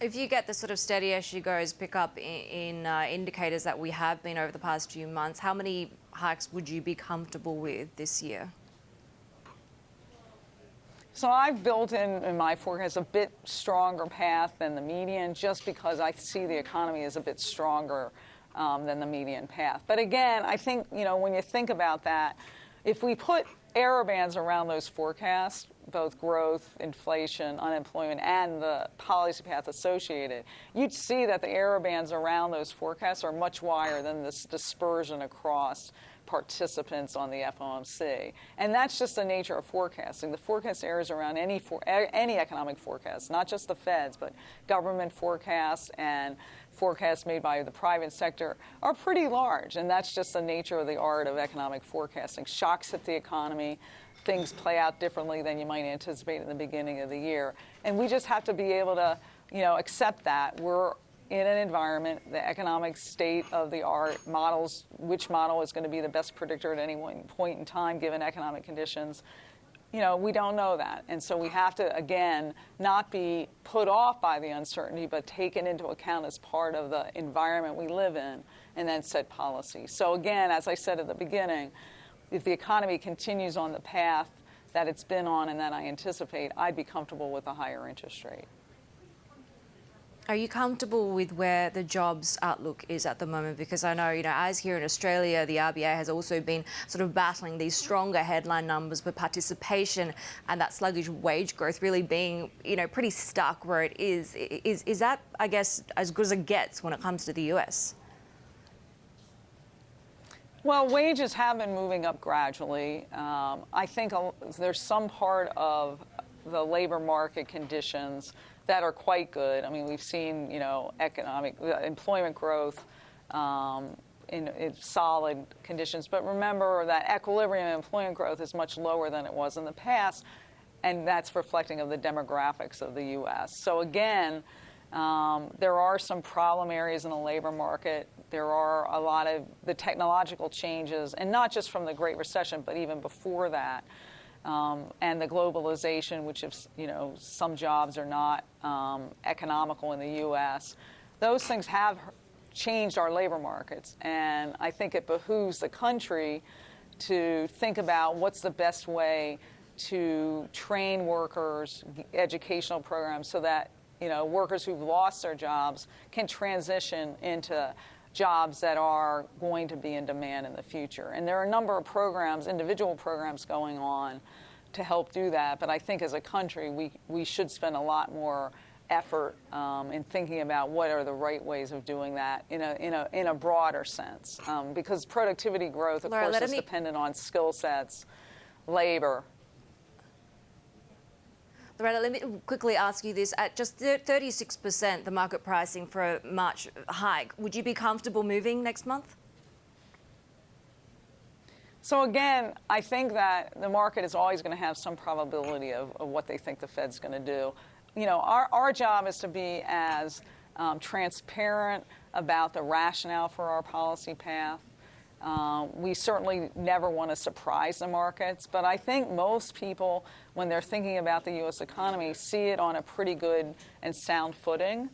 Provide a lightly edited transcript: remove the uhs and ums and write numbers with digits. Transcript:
If you get the sort of steady as she goes pick up in indicators that we have been over the past few months, how many hikes would you be comfortable with this year? So I've built in my forecast a bit stronger path than the median just because I see the economy as a bit stronger than the median path. But again, I think, when you think about that, if we put error bands around those forecasts, both growth, inflation, unemployment, and the policy path associated, you'd see that the error bands around those forecasts are much wider than this dispersion across participants on the FOMC. And that's just the nature of forecasting. The forecast errors around any economic forecast, not just the Fed's, but government forecasts and forecasts made by the private sector are pretty large. And that's just the nature of the art of economic forecasting. Shocks hit the economy. Things play out differently than you might anticipate in the beginning of the year. And we just have to be able to, accept that. We're in an environment, the economic state of the art models, which model is going to be the best predictor at any one point in time given economic conditions. We don't know that. And so we have to, again, not be put off by the uncertainty, but take it into account as part of the environment we live in and then set policy. So again, as I said at the beginning, if the economy continues on the path that it's been on and that I anticipate, I'd be comfortable with a higher interest rate. Are you comfortable with where the jobs outlook is at the moment? Because I know, as here in Australia, the RBA has also been sort of battling these stronger headline numbers, but participation and that sluggish wage growth really being, pretty stuck where it is. Is that, I guess, as good as it gets when it comes to the US? Well, wages have been moving up gradually. I think there's some part of the labor market conditions that are quite good. I mean, we've seen, economic employment growth in solid conditions. But remember that equilibrium employment growth is much lower than it was in the past, and that's reflecting of the demographics of the U.S. So again, there are some problem areas in the labor market. There are a lot of the technological changes, and not just from the Great Recession, but even before that. And the globalization, which if some jobs are not economical in the U.S., those things have changed our labor markets. And I think it behooves the country to think about what's the best way to train workers, educational programs, so that workers who've lost their jobs can transition into jobs that are going to be in demand in the future. And there are a number of programs, individual programs going on to help do that. But I think as a country, we should spend a lot more effort in thinking about what are the right ways of doing that in a broader sense. Because productivity growth, of course, is dependent on skill sets, labor. Loretta, let me quickly ask you this. At just 36%, the market pricing for a March hike, would you be comfortable moving next month? So again, I think that the market is always going to have some probability of what they think the Fed's going to do. Our job is to be as transparent about the rationale for our policy path. We certainly never want to surprise the markets, but I think most people, when they're thinking about the U.S. economy, see it on a pretty good and sound footing.